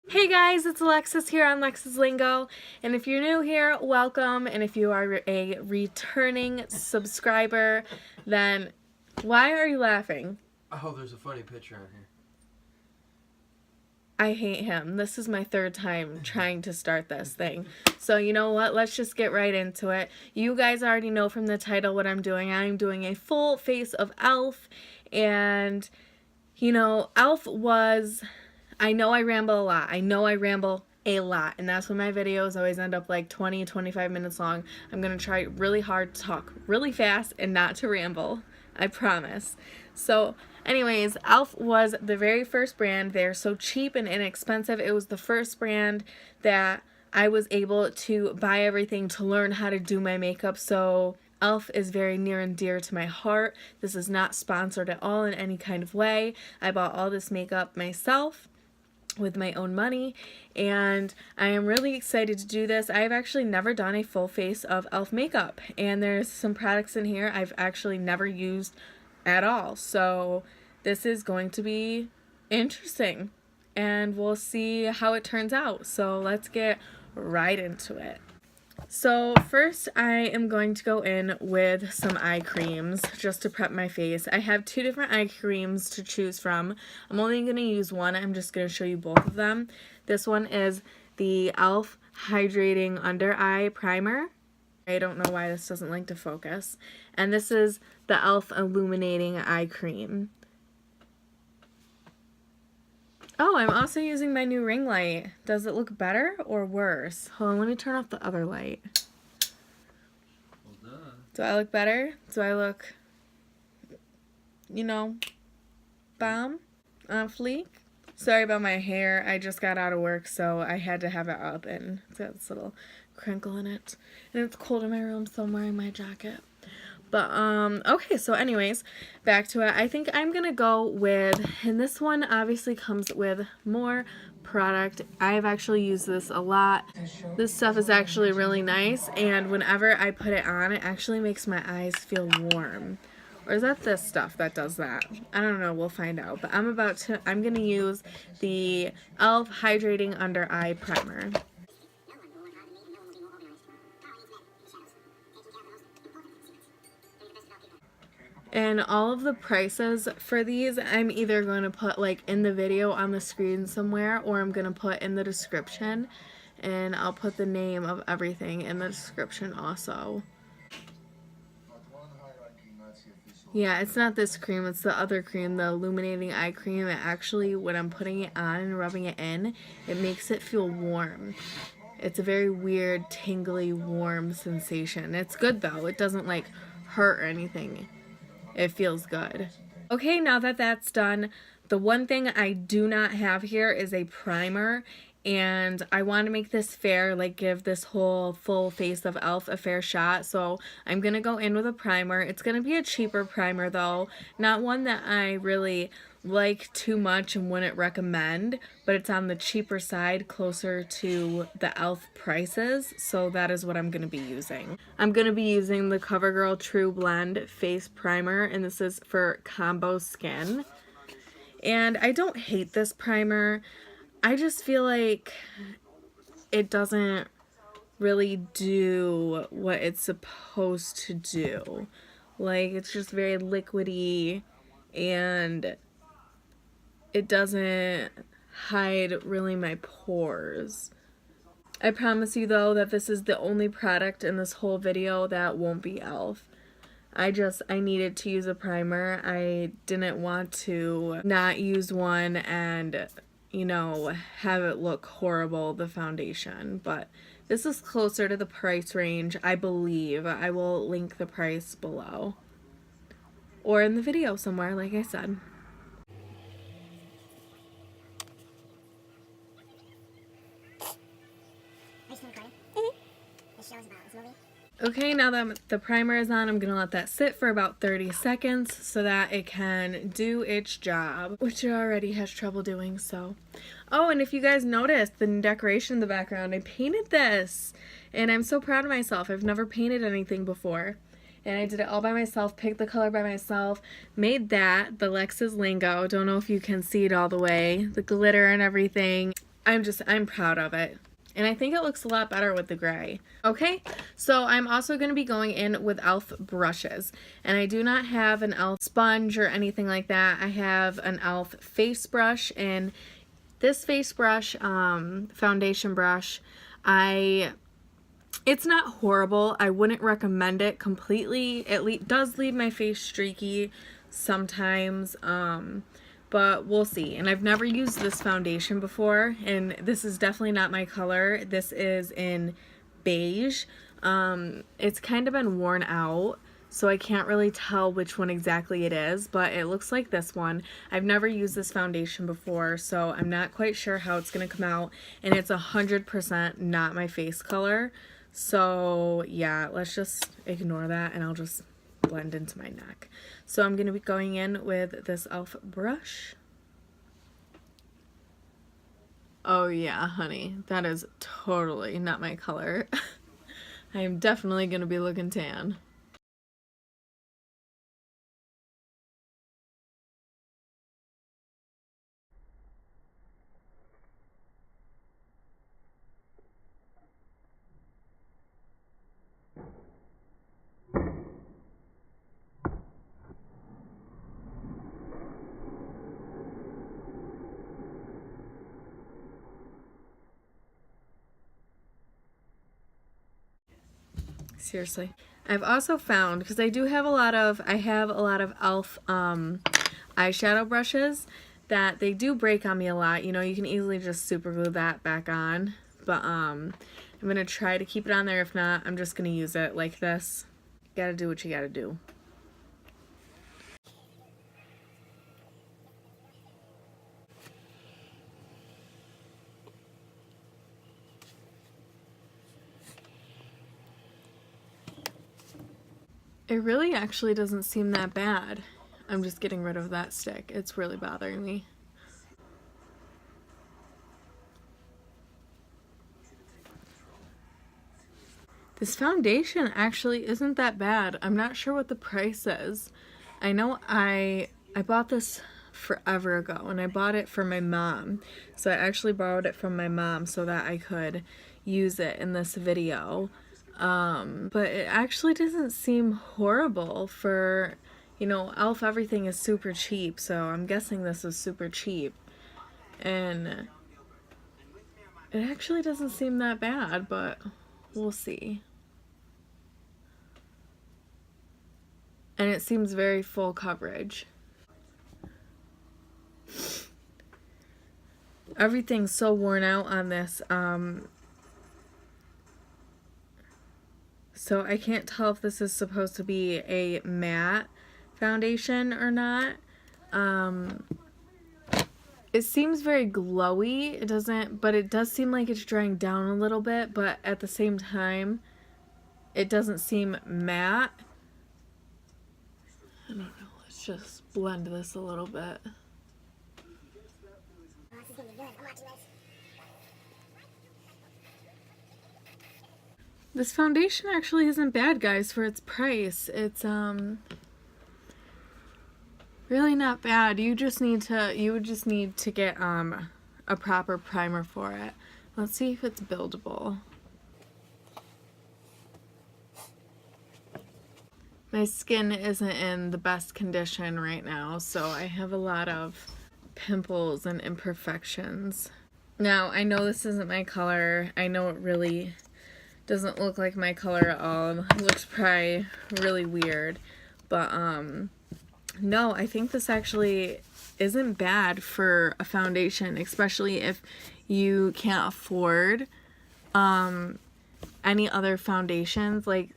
Hey guys, it's Alexis here on Lex's Lingo, and if you're new here, welcome, and if you are a returning subscriber, then why are you laughing? Oh, there's a funny picture on here. I hate him. This is my third time trying to start this thing. So you know what? Let's just get right into it. You guys already know from the title what I'm doing. I'm doing a full face of e.l.f. And, you know, e.l.f. was... I know I ramble a lot. And that's when my videos always end up like 20-25 minutes long. I'm going to try really hard to talk really fast and not to ramble. I promise. So, anyways, e.l.f. was the very first brand. They're so cheap and inexpensive. It was the first brand that I was able to buy everything to learn how to do my makeup. So, e.l.f. is very near and dear to my heart. This is not sponsored at all in any kind of way. I bought all this makeup myself with my own money, and I am really excited to do this. I've actually never done a full face of e.l.f. makeup, and there's some products in here I've actually never used at all, so this is going to be interesting, and we'll see how it turns out. So let's get right into it. So first I am going to go in with some eye creams just to prep my face. I have two different eye creams to choose from. I'm only going to use one. I'm just going to show you both of them. This one is the e.l.f. Hydrating Under Eye Primer. I don't know why this doesn't like to focus. And this is the e.l.f. Illuminating Eye Cream. Oh, I'm also using my new ring light. Does it look better or worse? Hold on, let me turn off the other light. Well, duh. Do I look better? Do I look, you know, bomb? On fleek? Sorry about my hair. I just got out of work, so I had to have it up, and it's got this little crinkle in it. And it's cold in my room, so I'm wearing my jacket. But, okay, so anyways, back to it. I think I'm gonna go with, and this one obviously comes with more product. I've actually used this a lot. This stuff is actually really nice, and whenever I put it on, it actually makes my eyes feel warm. Or is that this stuff that does that? I don't know, we'll find out. But I'm gonna use the e.l.f. Hydrating Under Eye Primer. And all of the prices for these, I'm either going to put like in the video on the screen somewhere, or I'm going to put in the description, and I'll put the name of everything in the description also. Yeah, it's not this cream, it's the other cream, the Illuminating Eye Cream. It actually, when I'm putting it on and rubbing it in, it makes it feel warm. It's a very weird, tingly, warm sensation. It's good though. It doesn't like hurt or anything. It feels good. Okay, now that that's done, the one thing I do not have here is a primer, and I want to make this fair, like give this whole full face of e.l.f. a fair shot, so I'm going to go in with a primer. It's going to be a cheaper primer though, not one that I really like too much and wouldn't recommend, but it's on the cheaper side, closer to the e.l.f. prices, so that is what I'm going to be using. I'm going to be using the Covergirl True Blend Face Primer, and this is for combo skin. And I don't hate this primer. I just feel like it doesn't really do what it's supposed to do. Like, it's just very liquidy, and it doesn't hide really my pores. I promise you though that this is the only product in this whole video that won't be e.l.f. I needed to use a primer. I didn't want to not use one and, you know, have it look horrible, the foundation. But this is closer to the price range, I believe. I will link the price below. Or in the video somewhere, like I said. Okay, now that the primer is on, I'm going to let that sit for about 30 seconds so that it can do its job, which it already has trouble doing, so. Oh, and if you guys noticed the decoration in the background, I painted this, and I'm so proud of myself. I've never painted anything before, and I did it all by myself, picked the color by myself, made that, the Lex's Lingo. Don't know if you can see it all the way, the glitter and everything. I'm proud of it. And I think it looks a lot better with the gray. Okay, so I'm also going to be going in with e.l.f. brushes. And I do not have an e.l.f. sponge or anything like that. I have an e.l.f. face brush. And this face brush, foundation brush, it's not horrible. I wouldn't recommend it completely. It does leave my face streaky sometimes. But we'll see. And I've never used this foundation before, and this is definitely not my color. This is in beige. It's kind of been worn out, so I can't really tell which one exactly it is, but it looks like this one. I've never used this foundation before, so I'm not quite sure how it's going to come out, and it's 100% not my face color. So yeah, let's just ignore that, and I'll just blend into my neck. So I'm going to be going in with this e.l.f. brush. Oh yeah, honey, that is totally not my color. I am definitely going to be looking tan. Seriously. I've also found, because I have a lot of e.l.f. Eyeshadow brushes, that they do break on me a lot. You know, you can easily just super glue that back on. But I'm going to try to keep it on there. If not, I'm just going to use it like this. You gotta do what you gotta do. It really actually doesn't seem that bad. I'm just getting rid of that stick. It's really bothering me. This foundation actually isn't that bad. I'm not sure what the price is. I know I bought this forever ago, and I bought it for my mom. So I actually borrowed it from my mom so that I could use it in this video. But it actually doesn't seem horrible for, you know, e.l.f. everything is super cheap, so I'm guessing this is super cheap. And it actually doesn't seem that bad, but we'll see. And it seems very full coverage. Everything's so worn out on this, so I can't tell if this is supposed to be a matte foundation or not. It seems very glowy. It doesn't, but it does seem like it's drying down a little bit, but at the same time, it doesn't seem matte. I don't know, let's just blend this a little bit. This foundation actually isn't bad, guys, for its price. It's really not bad. You would just need to get a proper primer for it. Let's see if it's buildable. My skin isn't in the best condition right now, so I have a lot of pimples and imperfections. Now, I know this isn't my color. I know it really doesn't look like my color at all. It looks probably really weird, but no, I think this actually isn't bad for a foundation, especially if you can't afford any other foundations, like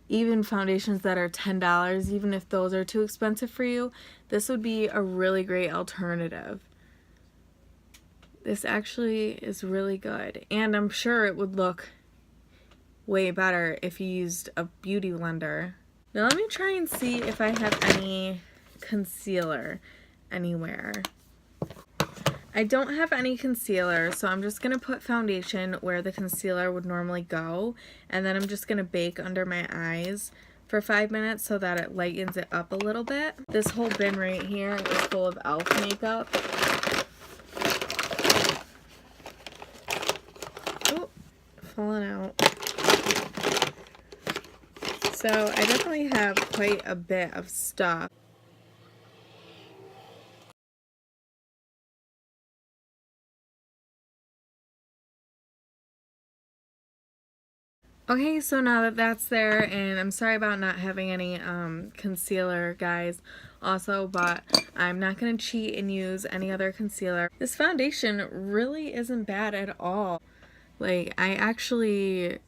even foundations that are $10, even if those are too expensive for you, this would be a really great alternative. This actually is really good, and I'm sure it would look way better if you used a beauty blender. Now let me try and see if I have any concealer anywhere. I don't have any concealer, so I'm just going to put foundation where the concealer would normally go, and then I'm just going to bake under my eyes for 5 minutes so that it lightens it up a little bit. This whole bin right here is full of e.l.f. makeup. falling out. So I definitely have quite a bit of stuff. Okay, so now that that's there, and I'm sorry about not having any concealer, guys, also, but I'm not going to cheat and use any other concealer. This foundation really isn't bad at all. Like, I actually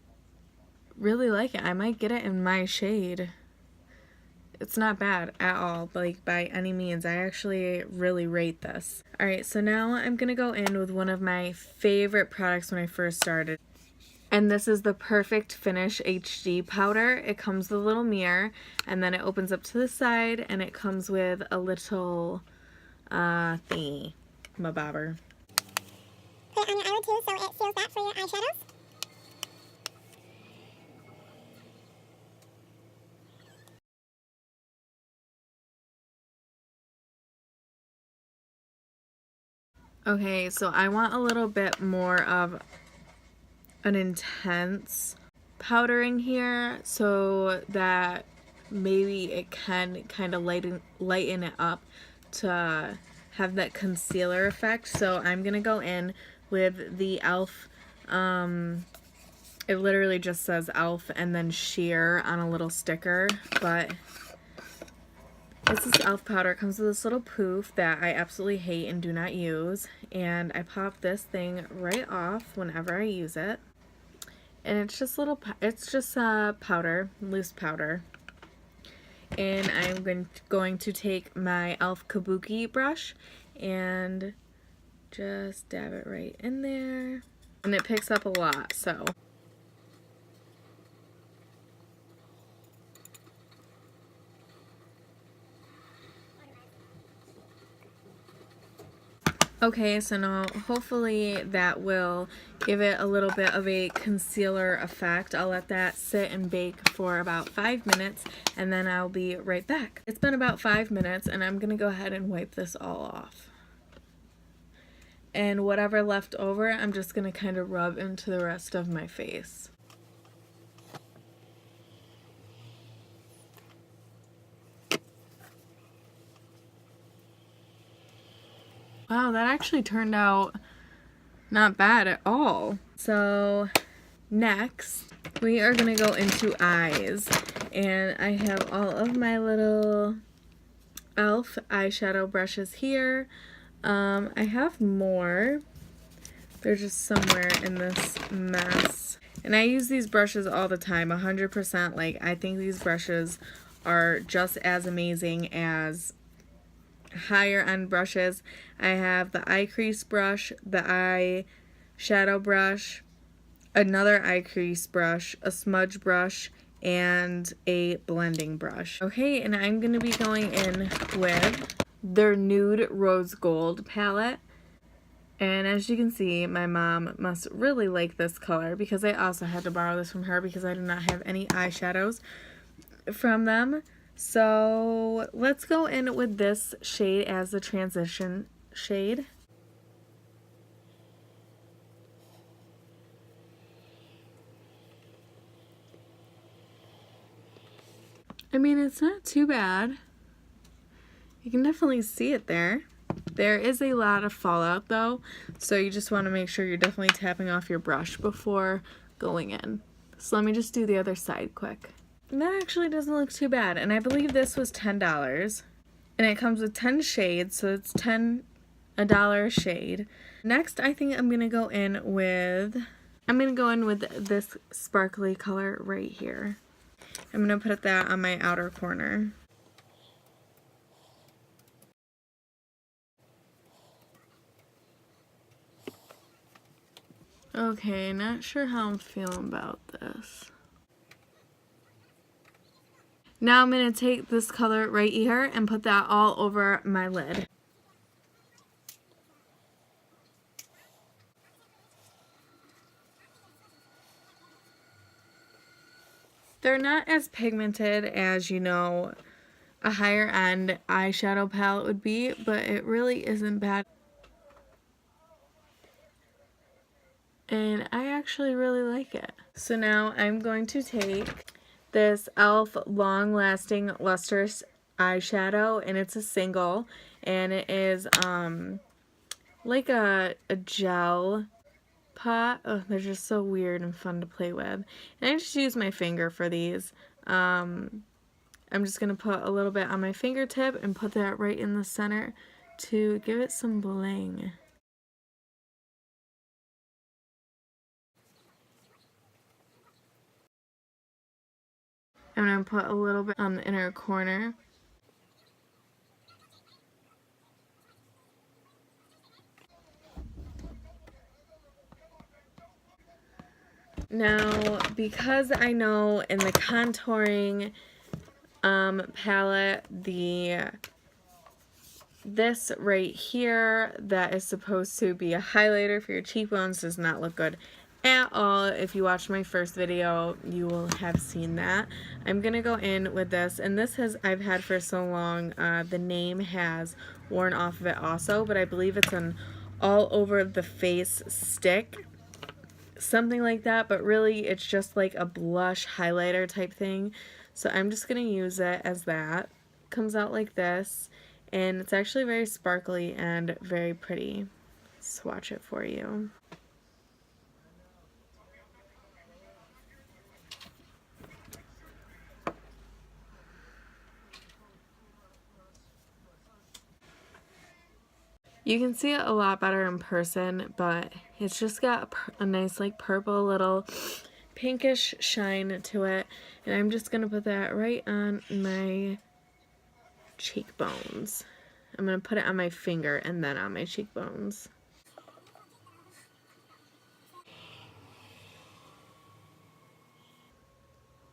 really like it. I might get it in my shade. It's not bad at all, like, by any means. I actually really rate this. Alright, so now I'm going to go in with one of my favorite products when I first started. And this is the Perfect Finish HD powder. It comes with a little mirror, and then it opens up to the side, and it comes with a little thingy, my bobber. Put it on your eyelid too, so it seals that for your eyeshadows. Okay, so I want a little bit more of an intense powdering here so that maybe it can kind of lighten it up to have that concealer effect. So I'm gonna go in with the e.l.f. It literally just says e.l.f. and then sheer on a little sticker, but this is e.l.f. powder. It comes with this little poof that I absolutely hate and do not use, and I pop this thing right off whenever I use it. And it's just powder, loose powder. And I'm going to take my e.l.f. Kabuki brush and just dab it right in there. And it picks up a lot, so. Okay, so now hopefully that will give it a little bit of a concealer effect. I'll let that sit and bake for about 5 minutes, and then I'll be right back. It's been about 5 minutes, and I'm gonna go ahead and wipe this all off. And whatever left over, I'm just gonna kind of rub into the rest of my face. Wow, that actually turned out not bad at all. So next, we are gonna go into eyes. And I have all of my little e.l.f. eyeshadow brushes here. I have more. They're just somewhere in this mess. And I use these brushes all the time, 100%. Like, I think these brushes are just as amazing as higher end brushes. I have the eye crease brush, the eye shadow brush, another eye crease brush, a smudge brush, and a blending brush. Okay, and I'm going to be going in with their Nude Rose Gold palette. And as you can see, my mom must really like this color because I also had to borrow this from her because I do not have any eyeshadows from them. So let's go in with this shade as the transition shade. I mean, it's not too bad. You can definitely see it there. There is a lot of fallout though, so you just want to make sure you're definitely tapping off your brush before going in. So let me just do the other side quick. And that actually doesn't look too bad, and I believe this was $10. And it comes with 10 shades, so it's $10 a shade. Next, I think I'm gonna go in with this sparkly color right here. I'm gonna put that on my outer corner. Okay, not sure how I'm feeling about this. Now I'm going to take this color right here and put that all over my lid. They're not as pigmented as, you know, a higher end eyeshadow palette would be, but it really isn't bad. And I actually really like it. So now I'm going to take this e.l.f. Long Lasting Lustrous eyeshadow, and it's a single, and it is like a gel pot. Oh, they're just so weird and fun to play with. And I just use my finger for these. I'm just going to put a little bit on my fingertip and put that right in the center to give it some bling. I'm going to put a little bit on the inner corner. Now, because I know in the contouring palette, this right here that is supposed to be a highlighter for your cheekbones does not look good at all. If you watched my first video, you will have seen that. I'm gonna go in with this, and this I've had for so long, the name has worn off of it also, but I believe it's an all over the face stick, something like that, but really it's just like a blush highlighter type thing. So I'm just gonna use it as that. Comes out like this, and it's actually very sparkly and very pretty. Swatch it for you. You can see it a lot better in person, but it's just got a nice like purple little pinkish shine to it, and I'm just gonna put that right on my cheekbones. I'm gonna put it on my finger and then on my cheekbones.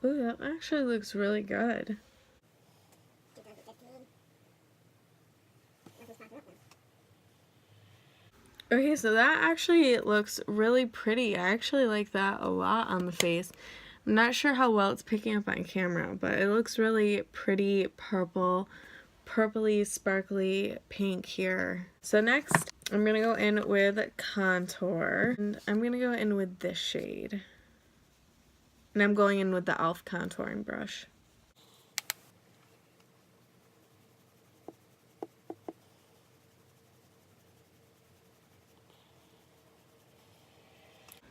Ooh, that actually looks really good. Okay, so that actually looks really pretty. I actually like that a lot on the face. I'm not sure how well it's picking up on camera, but it looks really pretty purple, purpley, sparkly pink here. So next, I'm going to go in with contour, and I'm going to go in with this shade. And I'm going in with the e.l.f. contouring brush.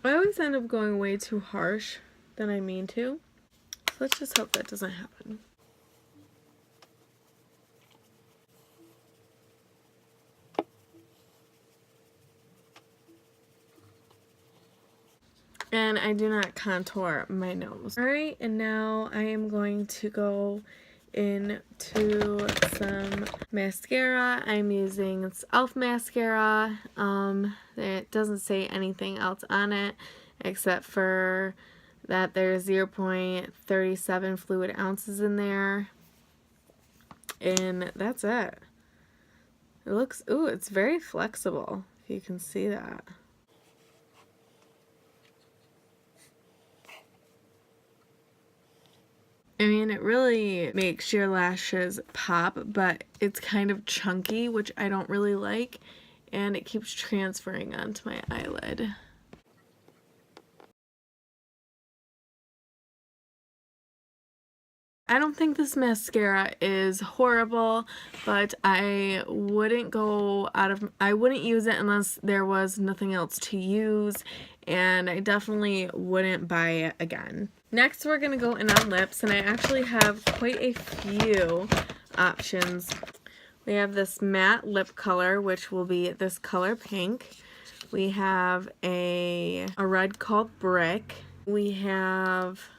I always end up going way too harsh than I mean to. So let's just hope that doesn't happen. And I do not contour my nose. Alright, and now I am going to go into some mascara. I'm using this e.l.f. mascara. It doesn't say anything else on it except for that there's 0.37 fluid ounces in there. And that's it. It looks, ooh, it's very flexible, if you can see that. I mean, it really makes your lashes pop, but it's kind of chunky, which I don't really like, and it keeps transferring onto my eyelid. I don't think this mascara is horrible, but I wouldn't use it unless there was nothing else to use, and I definitely wouldn't buy it again. Next, we're going to go in on lips, and I actually have quite a few options. We have this matte lip color, which will be this color pink. We have a red called Brick. We have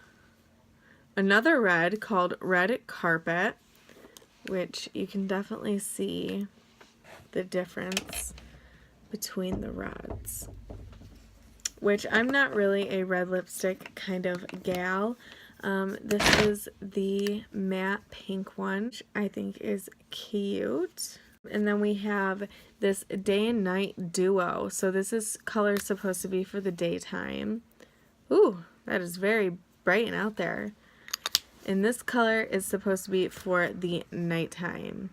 another red called Red Carpet, which you can definitely see the difference between the reds. Which I'm not really a red lipstick kind of gal. This is the matte pink one, which I think is cute. And then we have this Day and Night Duo. So this is color supposed to be for the daytime. Ooh, that is very bright and out there. And this color is supposed to be for the nighttime.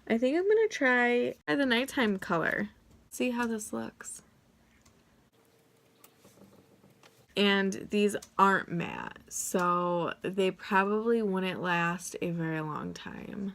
I think I'm going to try the nighttime color. See how this looks. and these aren't matte, so they probably wouldn't last a very long time.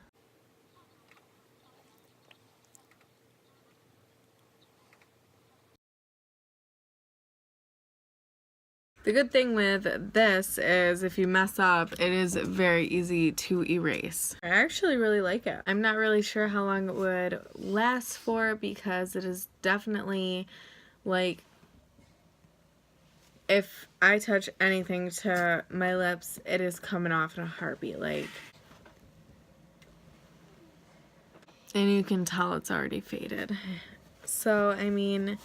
The good thing with this is if you mess up, it is very easy to erase. I actually really like it. I'm not really sure how long it would last for because it is definitely like, if I touch anything to my lips, it is coming off in a heartbeat, like. And you can tell it's already faded. So, I mean,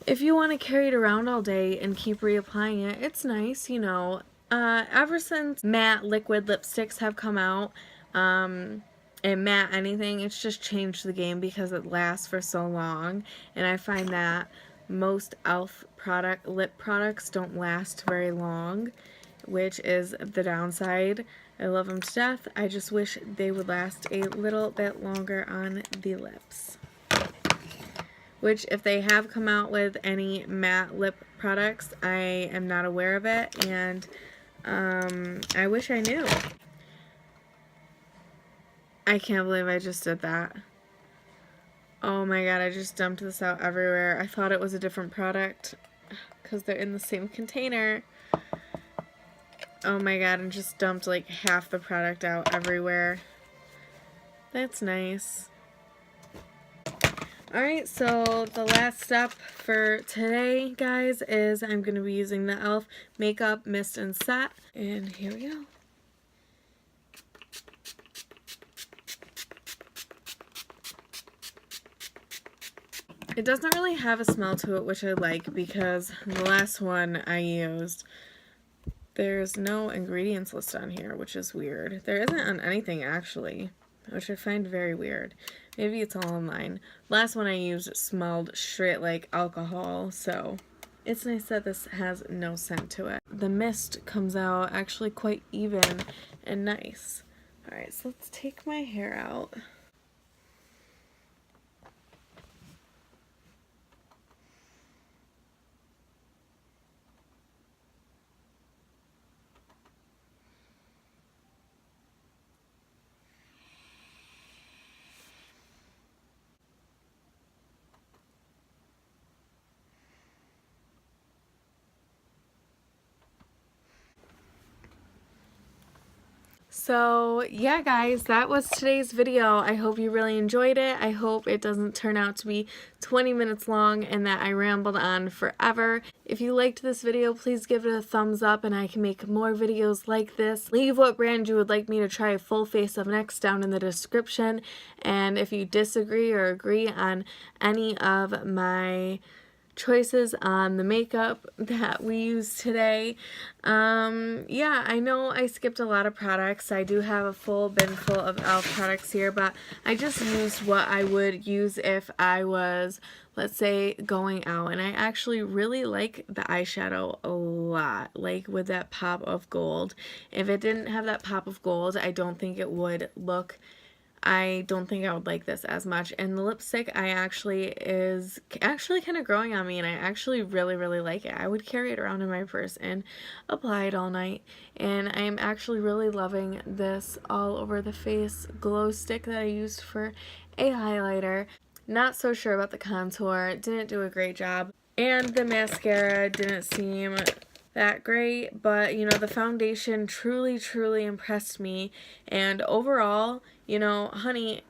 if you want to carry it around all day and keep reapplying it, it's nice, you know. Ever since matte liquid lipsticks have come out, and matte anything, it's just changed the game because it lasts for so long. And I find that most e.l.f. lip products don't last very long, which is the downside. I love them to death. I just wish they would last a little bit longer on the lips. Which, if they have come out with any matte lip products, I am not aware of it, and I wish I knew. I can't believe I just did that. Oh my god, I just dumped this out everywhere. I thought it was a different product because they're in the same container. Oh my god, and just dumped like half the product out everywhere. That's nice. Alright, so the last step for today, guys, is I'm going to be using the e.l.f. Makeup Mist and Set. And here we go. It doesn't really have a smell to it, which I like, because the last one I used, there's no ingredients list on here, which is weird. There isn't on anything, actually, which I find very weird. Maybe it's all online. Last one I used smelled straight like alcohol, so it's nice that this has no scent to it. The mist comes out actually quite even and nice. Alright, so let's take my hair out. So yeah, guys, that was today's video. I hope you really enjoyed it. I hope it doesn't turn out to be 20 minutes long and that I rambled on forever. If you liked this video, please give it a thumbs up and I can make more videos like this. Leave what brand you would like me to try a full face of next down in the description. And if you disagree or agree on any of my choices on the makeup that we use today, yeah, I know I skipped a lot of products. I do have a full bin full of e.l.f. products here, but I just used what I would use if I was, let's say, going out. And I actually really like the eyeshadow a lot, like with that pop of gold. If it didn't have that pop of gold, I don't think it would look, I don't think I would like this as much. And the lipstick is actually kind of growing on me, and I actually really like it. I would carry it around in my purse and apply it all night. And I am actually really loving this all over the face glow stick that I used for a highlighter. Not so sure about the contour. It didn't do a great job. And the mascara didn't seem that great, but you know, the foundation truly impressed me. And overall, you know, honey,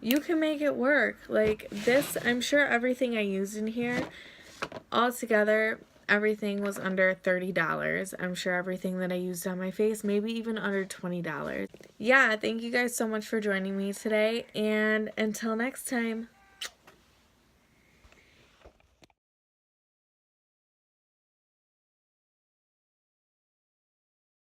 you can make it work. Like this, I'm sure everything I used in here, all together, everything was under $30. I'm sure everything that I used on my face, maybe even under $20. Yeah, thank you guys so much for joining me today, and until next time.